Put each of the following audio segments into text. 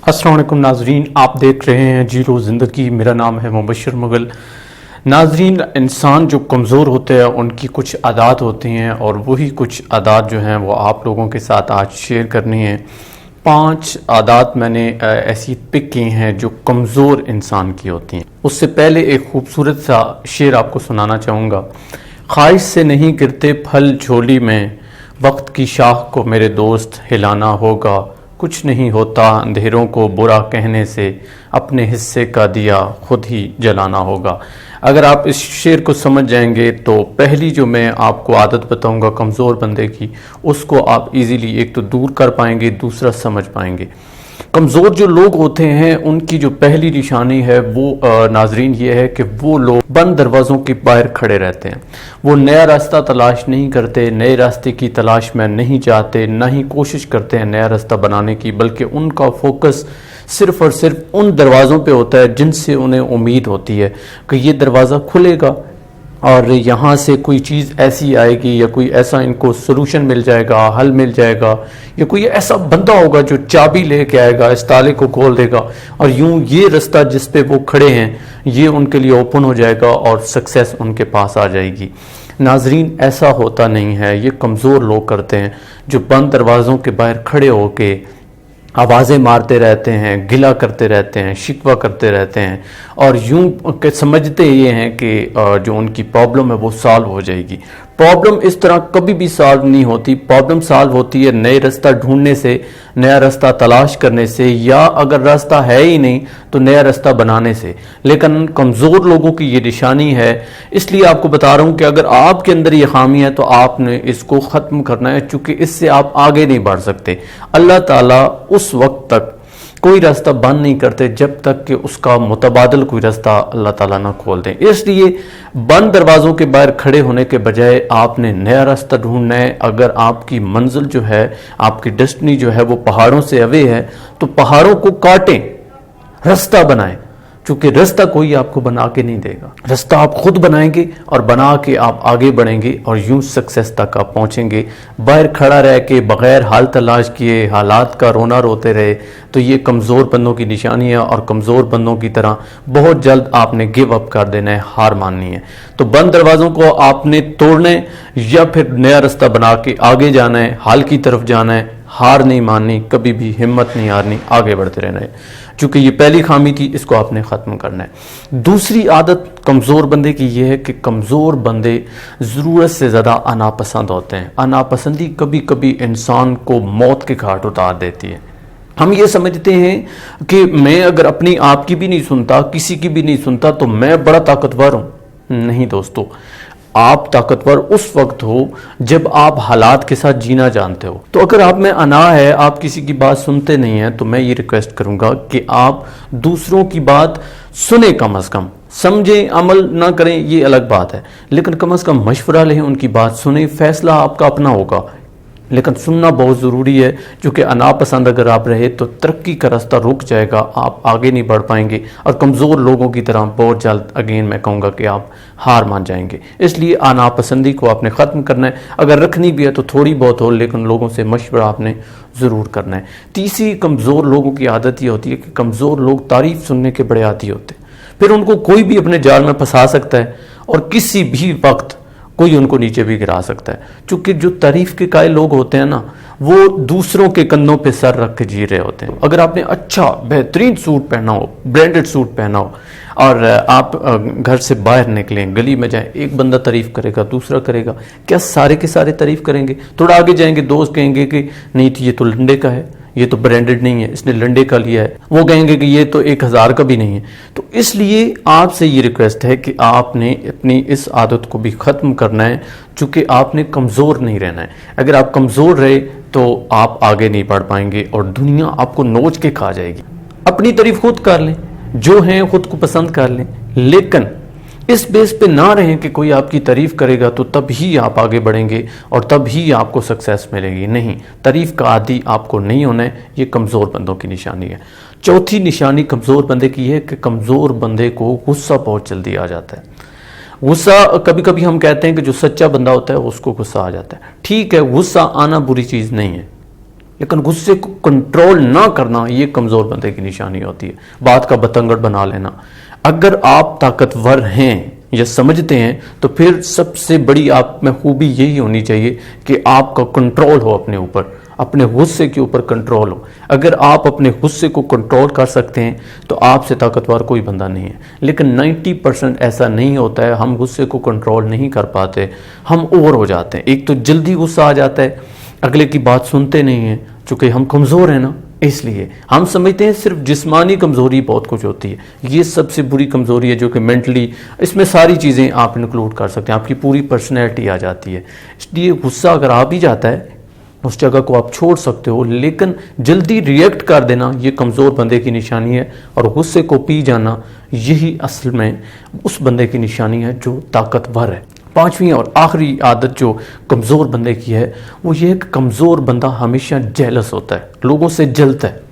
السلام علیکم ناظرین، آپ دیکھ رہے ہیں جیرو زندگی۔ میرا نام ہے مبشر مغل۔ ناظرین، انسان جو کمزور ہوتے ہیں ان کی کچھ عادات ہوتی ہیں، اور وہی کچھ عادات جو ہیں وہ آپ لوگوں کے ساتھ آج شیئر کرنی ہیں۔ 5 عادات میں نے ایسی پک کی ہیں جو کمزور انسان کی ہوتی ہیں۔ اس سے پہلے ایک خوبصورت سا شعر آپ کو سنانا چاہوں گا۔ خواہش سے نہیں گرتے پھل جھولی میں، وقت کی شاخ کو میرے دوست ہلانا ہوگا۔ کچھ نہیں ہوتا اندھیروں کو برا کہنے سے، اپنے حصے کا دیا خود ہی جلانا ہوگا۔ اگر آپ اس شعر کو سمجھ جائیں گے تو پہلی جو میں آپ کو عادت بتاؤں گا کمزور بندے کی، اس کو آپ ایزیلی ایک تو دور کر پائیں گے، دوسرا سمجھ پائیں گے۔ کمزور جو لوگ ہوتے ہیں ان کی جو پہلی نشانی ہے وہ ناظرین یہ ہے کہ وہ لوگ بند دروازوں کے باہر کھڑے رہتے ہیں۔ وہ نیا راستہ تلاش نہیں کرتے، نئے راستے کی تلاش میں نہیں جاتے، نہ ہی کوشش کرتے ہیں نیا راستہ بنانے کی، بلکہ ان کا فوکس صرف اور صرف ان دروازوں پہ ہوتا ہے جن سے انہیں امید ہوتی ہے کہ یہ دروازہ کھلے گا اور یہاں سے کوئی چیز ایسی آئے گی، یا کوئی ایسا ان کو سلوشن مل جائے گا، حل مل جائے گا، یا کوئی ایسا بندہ ہوگا جو چابی لے کے آئے گا، اس تالے کو کھول دے گا، اور یوں یہ رستہ جس پہ وہ کھڑے ہیں یہ ان کے لیے اوپن ہو جائے گا اور سکسیس ان کے پاس آ جائے گی۔ ناظرین، ایسا ہوتا نہیں ہے، یہ کمزور لوگ کرتے ہیں جو بند دروازوں کے باہر کھڑے ہو کے آوازیں مارتے رہتے ہیں، گلہ کرتے رہتے ہیں، شکوہ کرتے رہتے ہیں، اور یوں سمجھتے یہ ہیں کہ جو ان کی پرابلم ہے وہ سالو ہو جائے گی۔ پرابلم اس طرح کبھی بھی سالو نہیں ہوتی۔ پرابلم سالو ہوتی ہے نئے راستہ ڈھونڈنے سے، نیا راستہ تلاش کرنے سے، یا اگر راستہ ہے ہی نہیں تو نیا راستہ بنانے سے۔ لیکن کمزور لوگوں کی یہ نشانی ہے، اس لیے آپ کو بتا رہا ہوں کہ اگر آپ کے اندر یہ خامی ہے تو آپ نے اس کو ختم کرنا ہے، چونکہ اس سے آپ آگے نہیں بڑھ سکتے۔ اللہ تعالیٰ اس وقت تک کوئی راستہ بند نہیں کرتے جب تک کہ اس کا متبادل کوئی راستہ اللہ تعالیٰ نہ کھول دیں۔ اس لیے بند دروازوں کے باہر کھڑے ہونے کے بجائے آپ نے نیا راستہ ڈھونڈنا ہے۔ اگر آپ کی منزل جو ہے، آپ کی ڈیسٹنی جو ہے وہ پہاڑوں سے اوے ہے تو پہاڑوں کو کاٹیں، راستہ بنائیں، چونکہ راستہ کوئی آپ کو بنا کے نہیں دے گا۔ راستہ آپ خود بنائیں گے اور بنا کے آپ آگے بڑھیں گے اور یوں سکسیس تک آپ پہنچیں گے۔ باہر کھڑا رہ کے بغیر حل تلاش کیے حالات کا رونا روتے رہے تو یہ کمزور بندوں کی نشانی ہے، اور کمزور بندوں کی طرح بہت جلد آپ نے گیو اپ کر دینا ہے، ہار ماننی ہے۔ تو بند دروازوں کو آپ نے توڑنا ہے یا پھر نیا راستہ بنا کے آگے جانا ہے، حل کی طرف جانا ہے، ہار نہیں ماننی، کبھی بھی ہمت نہیں ہارنی، آگے بڑھتے رہنا ہے۔ چونکہ یہ پہلی خامی تھی، اس کو آپ نے ختم کرنا ہے۔ دوسری عادت کمزور بندے کی یہ ہے کہ کمزور بندے ضرورت سے زیادہ انا پسند ہوتے ہیں۔ انا پسندی کبھی کبھی انسان کو موت کے گھاٹ اتار دیتی ہے۔ ہم یہ سمجھتے ہیں کہ میں اگر اپنی آپ کی بھی نہیں سنتا، کسی کی بھی نہیں سنتا تو میں بڑا طاقتور ہوں۔ نہیں دوستو، آپ طاقتور اس وقت ہو جب آپ حالات کے ساتھ جینا جانتے ہو۔ تو اگر آپ میں انا ہے، آپ کسی کی بات سنتے نہیں ہیں، تو میں یہ ریکویسٹ کروں گا کہ آپ دوسروں کی بات سنیں، کم از کم سمجھیں، عمل نہ کریں یہ الگ بات ہے، لیکن کم از کم مشورہ لیں، ان کی بات سنیں۔ فیصلہ آپ کا اپنا ہوگا لیکن سننا بہت ضروری ہے، کیونکہ انا پسند اگر آپ رہے تو ترقی کا راستہ رک جائے گا، آپ آگے نہیں بڑھ پائیں گے، اور کمزور لوگوں کی طرح بہت جلد اگین میں کہوں گا کہ آپ ہار مان جائیں گے۔ اس لیے انا پسندی کو آپ نے ختم کرنا ہے۔ اگر رکھنی بھی ہے تو تھوڑی بہت ہو، لیکن لوگوں سے مشورہ آپ نے ضرور کرنا ہے۔ تیسری کمزور لوگوں کی عادت یہ ہوتی ہے کہ کمزور لوگ تعریف سننے کے بڑے عادی ہوتے ہیں۔ پھر ان کو کوئی بھی اپنے جال میں پھنسا سکتا ہے اور کسی بھی وقت کوئی ان کو نیچے بھی گرا سکتا ہے، چونکہ جو تعریف کے قائل لوگ ہوتے ہیں نا، وہ دوسروں کے کندھوں پہ سر رکھ کے جی رہے ہوتے ہیں۔ اگر آپ نے اچھا بہترین سوٹ پہنا ہو، برانڈڈ سوٹ پہنا ہو، اور آپ گھر سے باہر نکلیں، گلی میں جائیں، ایک بندہ تعریف کرے گا، دوسرا کرے گا، کیا سارے کے سارے تعریف کریں گے؟ تھوڑا آگے جائیں گے، دوست کہیں گے کہ نہیں یہ تو لنڈے کا ہے، یہ تو برانڈڈ نہیں ہے، اس نے لنڈے کا لیا ہے، وہ کہیں گے کہ یہ تو 1000 کا بھی نہیں ہے۔ تو اس لیے آپ سے یہ ریکویسٹ ہے کہ آپ نے اپنی اس عادت کو بھی ختم کرنا ہے، چونکہ آپ نے کمزور نہیں رہنا ہے۔ اگر آپ کمزور رہے تو آپ آگے نہیں بڑھ پائیں گے اور دنیا آپ کو نوچ کے کھا جائے گی۔ اپنی تعریف خود کر لیں، جو ہیں خود کو پسند کر لیں، لیکن اس بیس پہ نہ رہیں کہ کوئی آپ کی تعریف کرے گا تو تب ہی آپ آگے بڑھیں گے اور تب ہی آپ کو سکسیس ملے گی۔ نہیں، تعریف کا عادی آپ کو نہیں ہونا ہے، یہ کمزور بندوں کی نشانی ہے۔ چوتھی نشانی کمزور بندے کی ہے کہ کمزور بندے کو غصہ بہت جلدی آ جاتا ہے۔ غصہ کبھی کبھی ہم کہتے ہیں کہ جو سچا بندہ ہوتا ہے اس کو غصہ آ جاتا ہے۔ ٹھیک ہے، غصہ آنا بری چیز نہیں ہے، لیکن غصے کو کنٹرول نہ کرنا یہ کمزور بندے کی نشانی ہوتی ہے، بات کا بتنگڑ بنا لینا۔ اگر آپ طاقتور ہیں یا سمجھتے ہیں تو پھر سب سے بڑی آپ میں خوبی یہی ہونی چاہیے کہ آپ کا کنٹرول ہو اپنے اوپر، اپنے غصے کے اوپر کنٹرول ہو۔ اگر آپ اپنے غصے کو کنٹرول کر سکتے ہیں تو آپ سے طاقتور کوئی بندہ نہیں ہے، لیکن 90% ایسا نہیں ہوتا ہے، ہم غصے کو کنٹرول نہیں کر پاتے، ہم اوور ہو جاتے ہیں۔ ایک تو جلدی غصہ آ جاتا ہے، اگلے کی بات سنتے نہیں ہیں، چونکہ ہم کمزور ہیں نا، اس لیے ہم سمجھتے ہیں صرف جسمانی کمزوری بہت کچھ ہوتی ہے۔ یہ سب سے بری کمزوری ہے جو کہ مینٹلی، اس میں ساری چیزیں آپ انکلوڈ کر سکتے ہیں، آپ کی پوری پرسنالٹی آ جاتی ہے۔ اس لیے غصہ اگر آ بھی جاتا ہے اس جگہ کو آپ چھوڑ سکتے ہو، لیکن جلدی ریئیکٹ کر دینا یہ کمزور بندے کی نشانی ہے، اور غصے کو پی جانا یہی اصل میں اس بندے کی نشانی ہے جو طاقتور ہے۔ پانچویں اور آخری عادت جو کمزور بندے کی ہے وہ یہ کہ کمزور بندہ ہمیشہ جیلس ہوتا ہے، لوگوں سے جلتا ہے۔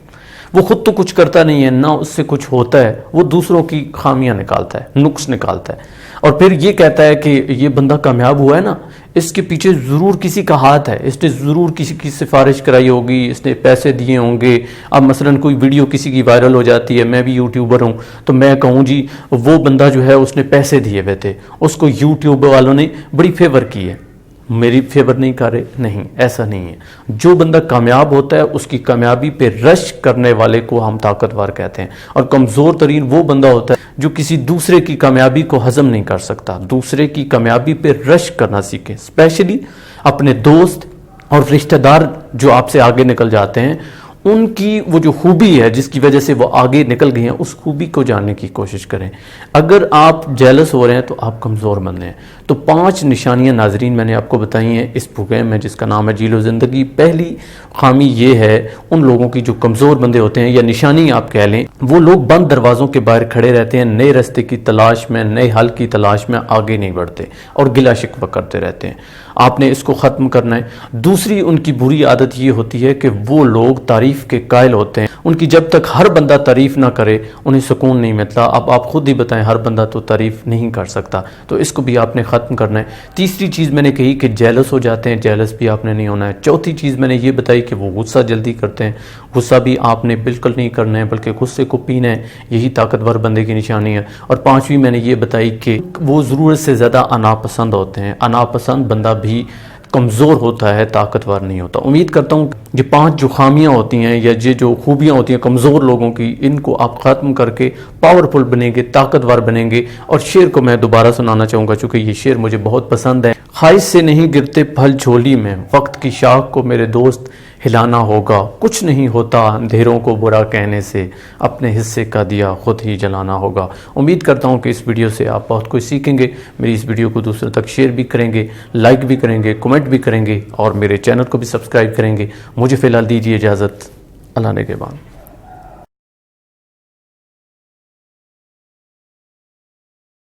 وہ خود تو کچھ کرتا نہیں ہے، نہ اس سے کچھ ہوتا ہے، وہ دوسروں کی خامیاں نکالتا ہے، نقص نکالتا ہے، اور پھر یہ کہتا ہے کہ یہ بندہ کامیاب ہوا ہے نا، اس کے پیچھے ضرور کسی کا ہاتھ ہے، اس نے ضرور کسی کی سفارش کرائی ہوگی، اس نے پیسے دیے ہوں گے۔ اب مثلا کوئی ویڈیو کسی کی وائرل ہو جاتی ہے، میں بھی یوٹیوبر ہوں، تو میں کہوں جی وہ بندہ جو ہے اس نے پیسے دیے ہوئے تھے، اس کو یوٹیوب والوں نے بڑی فیور کی ہے، میری فیور نہیں کر رہے، نہیں، ایسا نہیں ہے۔ جو بندہ کامیاب ہوتا ہے اس کی کامیابی پہ رش کرنے والے کو ہم طاقتور کہتے ہیں، اور کمزور ترین وہ بندہ ہوتا ہے جو کسی دوسرے کی کامیابی کو ہضم نہیں کر سکتا، دوسرے کی کامیابی پہ رش کرنا سیکھے، اسپیشلی اپنے دوست اور رشتہ دار جو آپ سے آگے نکل جاتے ہیں، ان کی وہ جو خوبی ہے جس کی وجہ سے وہ آگے نکل گئی ہیں، اس خوبی کو جاننے کی کوشش کریں۔ اگر آپ جیلس ہو رہے ہیں تو آپ کمزور بندے ہیں۔ تو 5 نشانیاں ناظرین میں نے آپ کو بتائی ہیں اس پروگرام میں جس کا نام ہے جیلو زندگی۔ پہلی خامی یہ ہے ان لوگوں کی جو کمزور بندے ہوتے ہیں، یا نشانی آپ کہہ لیں، وہ لوگ بند دروازوں کے باہر کھڑے رہتے ہیں، نئے راستے کی تلاش میں، نئے حل کی تلاش میں آگے نہیں بڑھتے اور گلہ شکوہ کرتے رہتے ہیں۔ آپ نے اس کو ختم کرنا ہے۔ دوسری ان کی بری عادت یہ ہوتی ہے کہ وہ لوگ تعریف کے قائل ہوتے ہیں، ان کی جب تک ہر بندہ تعریف نہ کرے انہیں سکون نہیں ملتا۔ اب آپ خود ہی بتائیں، ہر بندہ تو تعریف نہیں کر سکتا، تو اس کو بھی آپ نے ختم کرنا ہے۔ تیسری چیز میں نے کہی کہ جیلس ہو جاتے ہیں، جیلس بھی آپ نے نہیں ہونا ہے۔ چوتھی چیز میں نے یہ بتائی کہ وہ غصہ جلدی کرتے ہیں، غصہ بھی آپ نے بالکل نہیں کرنا ہے بلکہ غصے کو پینا ہے، یہی طاقتور بندے کی نشانی ہے۔ اور پانچویں میں نے یہ بتائی کہ وہ ضرورت سے زیادہ اناپسند ہوتے ہیں، اناپسند بندہ بھی کمزور ہوتا ہے، طاقتور نہیں ہوتا۔ امید کرتا ہوں یہ 5 جو خامیاں ہوتی ہیں یا یہ جو خوبیاں ہوتی ہیں کمزور لوگوں کی، ان کو آپ ختم کر کے پاورفل بنیں گے، طاقتور بنیں گے۔ اور شعر کو میں دوبارہ سنانا چاہوں گا چونکہ یہ شعر مجھے بہت پسند ہے۔ خواہش سے نہیں گرتے پھل جھولی میں، وقت کی شاخ کو میرے دوست ہلانا ہوگا، کچھ نہیں ہوتا اندھیروں کو برا کہنے سے، اپنے حصے کا دیا خود ہی جلانا ہوگا۔ امید کرتا ہوں کہ اس ویڈیو سے آپ بہت کچھ سیکھیں گے، میری اس ویڈیو کو دوسروں تک شیئر بھی کریں گے، لائک بھی کریں گے، کمنٹ بھی کریں گے، اور میرے چینل کو بھی سبسکرائب کریں گے۔ مجھے فی الحال دیجیے اجازت، اللہ نگہبان۔